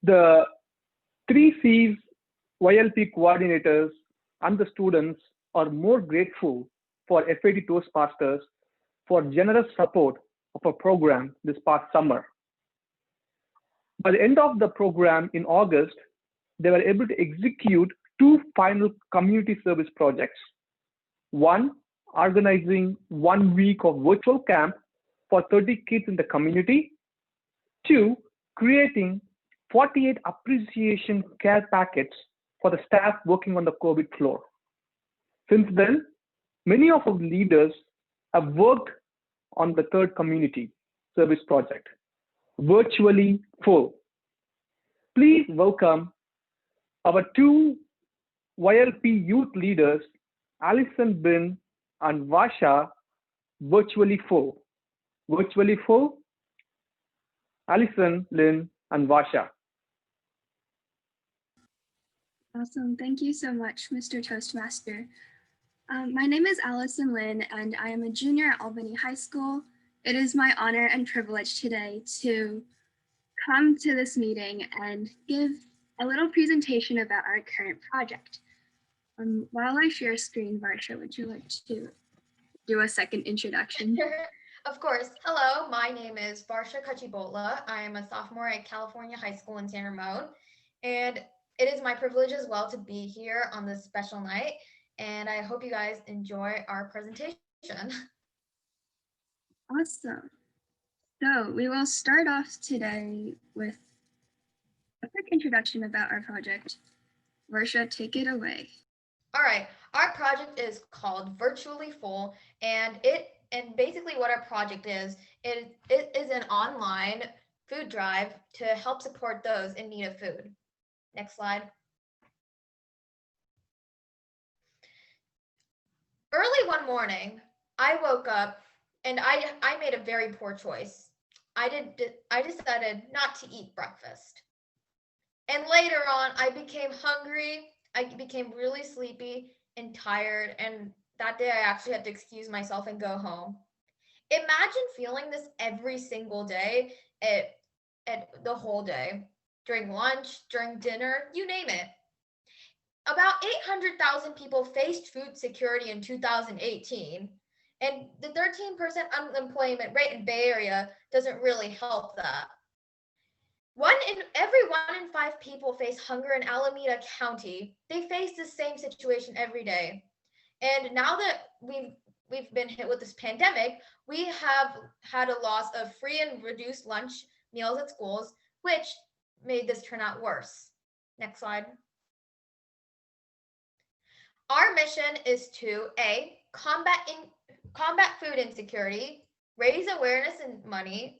The three C's YLP coordinators and the students are more grateful for F.A.T. Toastmasters for generous support of a program this past summer. By the end of the program in August, they were able to execute two final community service projects. One, organizing 1 week of virtual camp for 30 kids in the community. Two, creating 48 appreciation care packets for the staff working on the COVID floor. Since then, many of our leaders have worked on the third community service project, Virtually Full. Please welcome our two YLP youth leaders, Allison and Varsha, Virtually Full. Virtually Full, Allison, Lynn, and Varsha. Awesome. Thank you so much, Mr. Toastmaster. My name is Allison Lynn, and I am a junior at Albany High School. It is my honor and privilege today to come to this meeting and give a little presentation about our current project. While I share screen, Varsha, would you like to do a second introduction? Of course. Hello, my name is Varsha Kachibola. I am a sophomore at California High School in San Ramon, and it is my privilege as well to be here on this special night, and I hope you guys enjoy our presentation. Awesome. So we will start off today with a quick introduction about our project. Varsha, take it away. All right, our project is called Virtually Full, and basically what our project is, it is an online food drive to help support those in need of food. Next slide. Early one morning, I woke up and I made a very poor choice. I decided not to eat breakfast. And later on, I became hungry. I became really sleepy and tired. And that day I actually had to excuse myself and go home. Imagine feeling this every single day at the whole day, during lunch, during dinner, you name it. About 800,000 people faced food security in 2018, and the 13% unemployment rate in Bay Area doesn't really help that. Every 1 in 5 people face hunger in Alameda County. They face the same situation every day. And now that we've been hit with this pandemic, we have had a loss of free and reduced lunch meals at schools, which made this turn out worse. Next slide. Our mission is to A, combat food insecurity, raise awareness and money,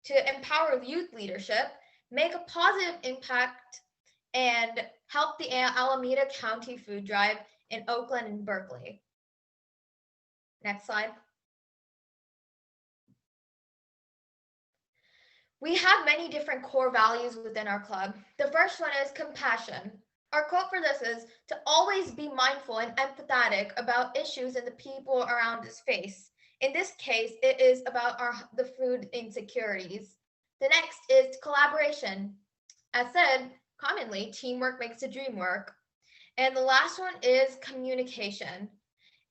to empower youth leadership, make a positive impact, and help the Alameda County Food Drive in Oakland and Berkeley. Next slide. We have many different core values within our club. The first one is compassion. Our quote for this is to always be mindful and empathetic about issues and the people around us face. In this case, it is about the food insecurities. The next is collaboration. As said, commonly, teamwork makes the dream work. And the last one is communication.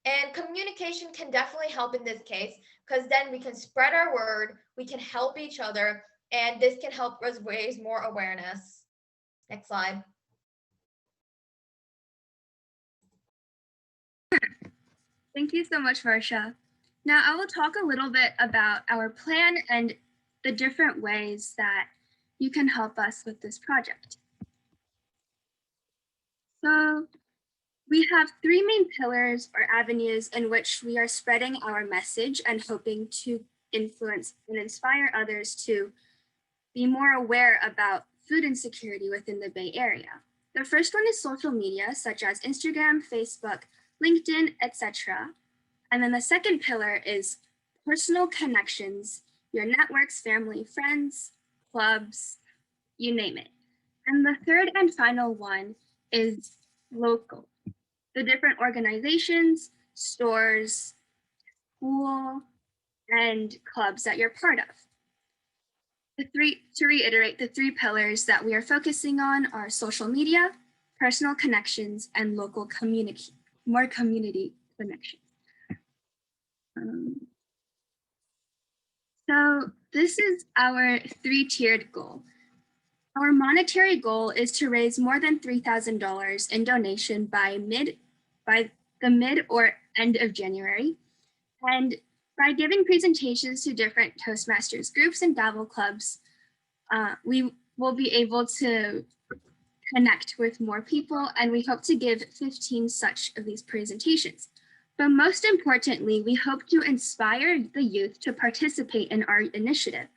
And communication can definitely help in this case, because then we can spread our word, we can help each other, and this can help us raise more awareness. Next slide. Thank you so much, Varsha. Now I will talk a little bit about our plan and the different ways that you can help us with this project. So we have 3 main pillars or avenues in which we are spreading our message and hoping to influence and inspire others to be more aware about food insecurity within the Bay Area. The first one is social media, such as Instagram, Facebook, LinkedIn, etc. And then the second pillar is personal connections, your networks, family, friends, clubs, you name it. And the third and final one is local, the different organizations, stores, school, and clubs that you're part of. To reiterate, the three pillars that we are focusing on are social media, personal connections, and local community connections. So this is our three-tiered goal. Our monetary goal is to raise more than $3,000 in donation by the mid or end of January. And by giving presentations to different Toastmasters groups and Dabble clubs, we will be able to connect with more people, and we hope to give 15 such of these presentations. But most importantly, we hope to inspire the youth to participate in our initiative.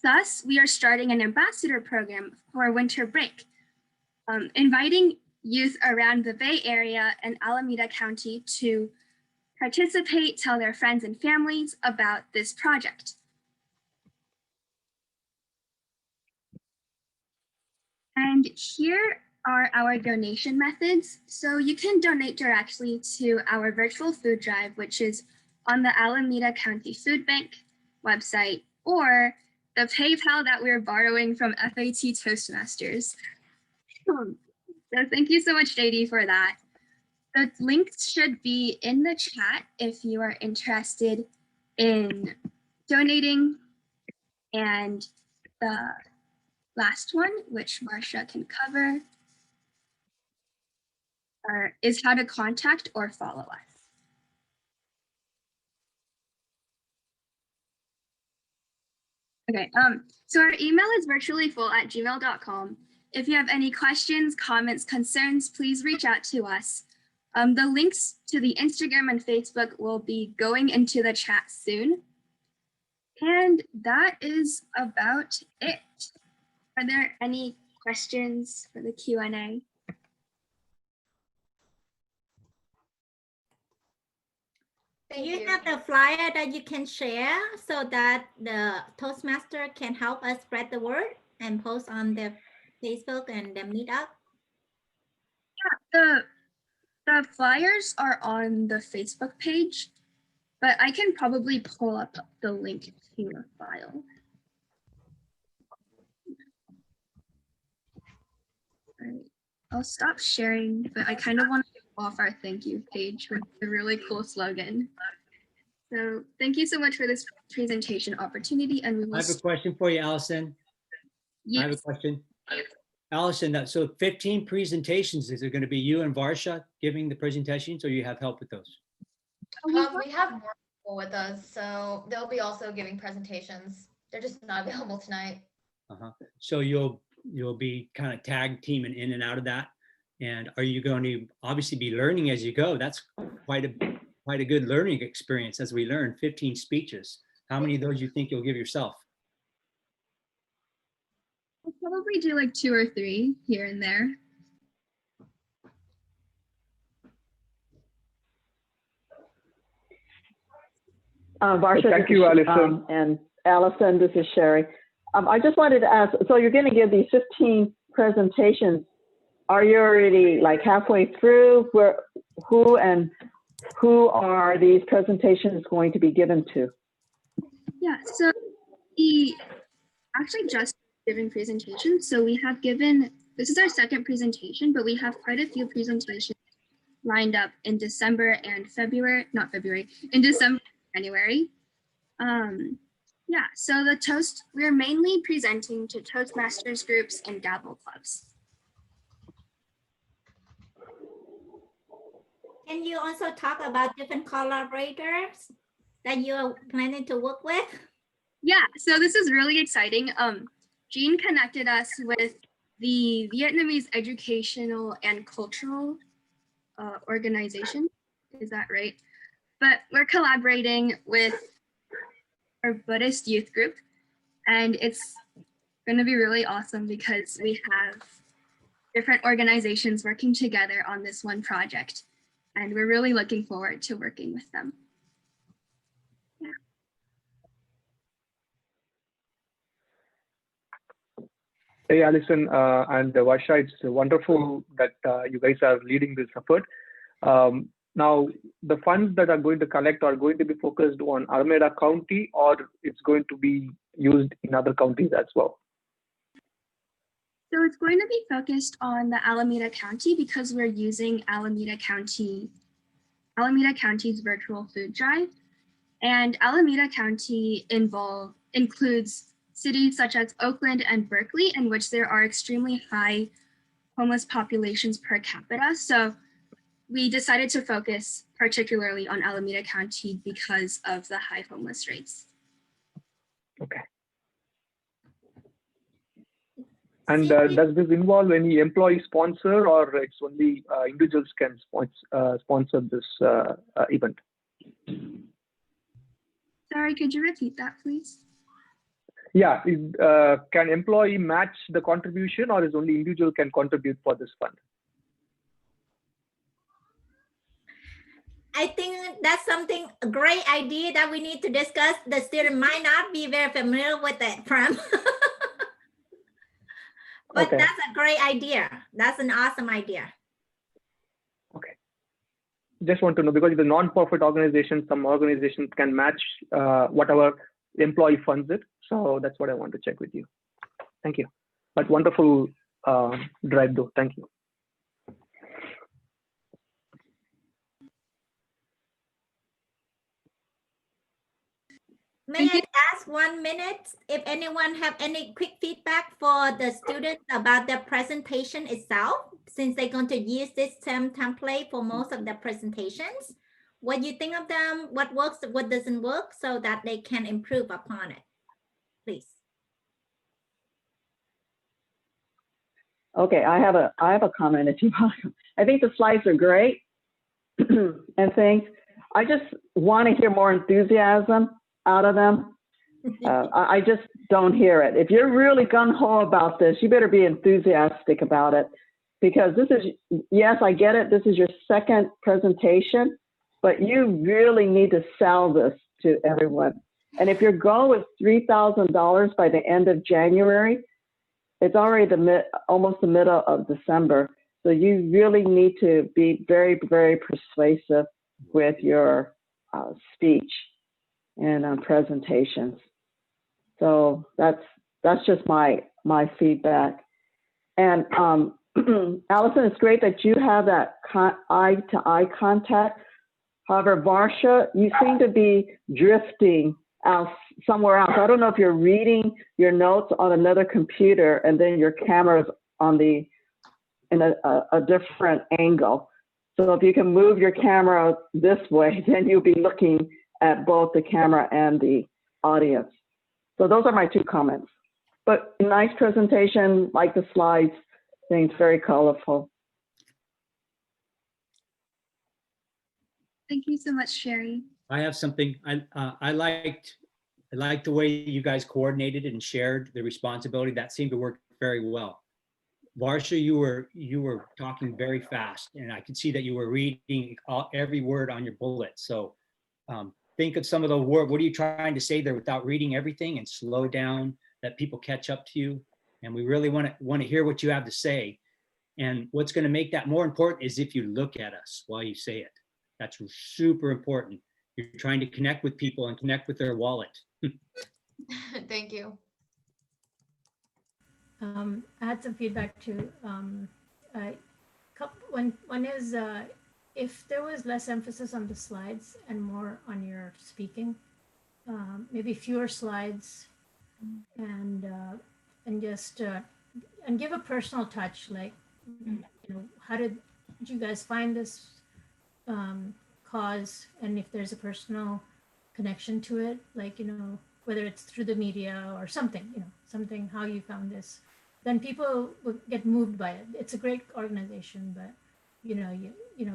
Thus, we are starting an ambassador program for winter break, inviting youth around the Bay Area and Alameda County to participate, tell their friends and families about this project. And here are our donation methods. So you can donate directly to our virtual food drive, which is on the Alameda County Food Bank website, or the PayPal that we're borrowing from F.A.T. Toastmasters. So thank you so much, JD, for that. The links should be in the chat if you are interested in donating. And the last one, which Varsha can cover, is how to contact or follow us. Okay, so our email is virtuallyfull@gmail.com. If you have any questions, comments, concerns, please reach out to us. The links to the Instagram and Facebook will be going into the chat soon. And that is about it. Are there any questions for the Q&A? Thank you have the flyer that you can share so that the Toastmaster can help us spread the word and post on the Facebook and the meetup? Yeah, the flyers are on the Facebook page, but I can probably pull up the link to the file. All right. I'll stop sharing, but I kind of want to show off our thank you page with a really cool slogan. So thank you so much for this presentation opportunity. And we will I have a question for you, Allison. Yes. I have a question. Allison, so 15 presentations, is it going to be you and Varsha giving the presentations, or you have help with those? We have more people with us, so they'll be also giving presentations. They're just not available tonight. So you'll be kind of tag teaming in and out of that. And are you going to obviously be learning as you go? That's quite a good learning experience as we learn 15 speeches. How many of those you think you'll give yourself? I'll probably do like 2 or 3 here and there. Varsha, thank you, Allison. And Allison, this is Sherry. I just wanted to ask, so you're going to give these 15 presentations. Are you already like halfway through? Who are these presentations going to be given to? Yeah, so we actually just giving presentations. So we have given, this is our second presentation, but we have quite a few presentations lined up in December and February, not February, in December, January. Yeah, so we're mainly presenting to Toastmasters groups and Dabble clubs. Can you also talk about different collaborators that you're planning to work with? Yeah, so this is really exciting. Jean connected us with the Vietnamese Educational and Cultural Organization. Is that right? But we're collaborating with our Buddhist youth group, and it's going to be really awesome because we have different organizations working together on this one project, and we're really looking forward to working with them. Yeah. Hey, Allison and Varsha, it's wonderful that you guys are leading this effort. Now, the funds that are going to collect are going to be focused on Alameda County, or it's going to be used in other counties as well? So it's going to be focused on the Alameda County because we're using Alameda County's virtual food drive. And Alameda County includes cities such as Oakland and Berkeley, in which there are extremely high homeless populations per capita. So we decided to focus particularly on Alameda County because of the high homeless rates. Okay. And does this involve any employee sponsor, or it's only individuals can sponsor this event? Sorry, could you repeat that, please? Yeah, can employee match the contribution, or is only individual can contribute for this fund? I think that's a great idea that we need to discuss. The student might not be very familiar with that term. But Okay. That's a great idea. That's an awesome idea. Okay. Just want to know, because it's a non-profit organization, some organizations can match whatever employee funds it. So that's what I want to check with you. Thank you. But wonderful drive though. Thank you. May I ask 1 minute if anyone have any quick feedback for the students about the presentation itself, since they're going to use this same template for most of the presentations? What you think of them, what works, what doesn't work, so that they can improve upon it, please. Okay, I have a comment if you want. I think the slides are great and things. I just want to hear more enthusiasm out of them. I just don't hear it. If you're really gung-ho about this, you better be enthusiastic about it, because this is, yes, I get it, this is your second presentation, but you really need to sell this to everyone. And if your goal is $3,000 by the end of January, it's already almost the middle of December. So you really need to be very, very persuasive with your speech and presentations. So that's just my feedback. And Allison, it's great that you have that eye-to-eye contact. However, Varsha, you seem to be drifting out somewhere else. I don't know if you're reading your notes on another computer and then your camera's on in a different angle. So if you can move your camera this way, then you'll be looking at both the camera and the audience. So those are my two comments. But nice presentation, like the slides, things very colorful. Thank you so much, Sherry. I have something. I liked the way you guys coordinated and shared the responsibility. That seemed to work very well. Varsha, you were talking very fast, and I could see that you were reading every word on your bullet. So think of some of the words. What are you trying to say there without reading everything, and slow down, let people catch up to you. And we really want to hear what you have to say. And what's going to make that more important is if you look at us while you say it. That's super important. You're trying to connect with people and connect with their wallet. Thank you. I had some feedback too. One is if there was less emphasis on the slides and more on your speaking, maybe fewer slides, and just and give a personal touch, like, you know, how did you guys find this cause, and if there's a personal connection to it, like, you know, whether it's through the media or something, you know, something, how you found this, then people will get moved by it. It's a great organization, but you know,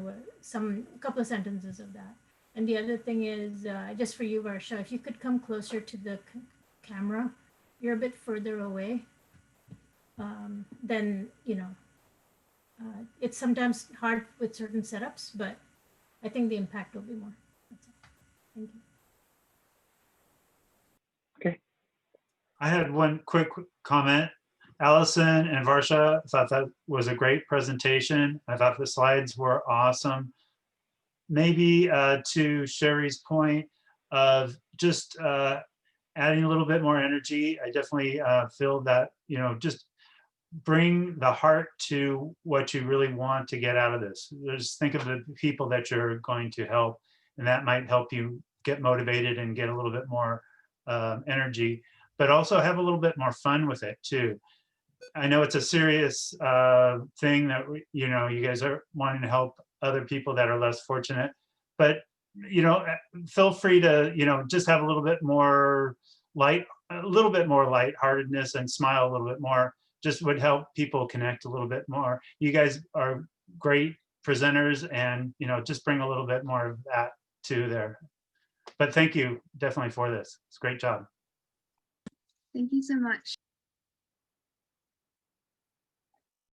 a couple of sentences of that. And the other thing is, just for you, Varsha, if you could come closer to the camera, you're a bit further away. Then, you know, it's sometimes hard with certain setups, but I think the impact will be more. That's it. Thank you. Okay. I had one quick comment. Allison and Varsha, I thought that was a great presentation. I thought the slides were awesome. maybe to Sherry's point of just adding a little bit more energy, I definitely feel that, you know, just bring the heart to what you really want to get out of this. Just think of the people that you're going to help, and that might help you get motivated and get a little bit more energy, but also have a little bit more fun with it too. I know it's a serious thing that, you know, you guys are wanting to help other people that are less fortunate, but, you know, feel free to, you know, just have a little bit more lightheartedness and smile a little bit more. Just would help people connect a little bit more. You guys are great presenters, and, you know, just bring a little bit more of that to there. But thank you definitely for this. It's a great job. Thank you so much.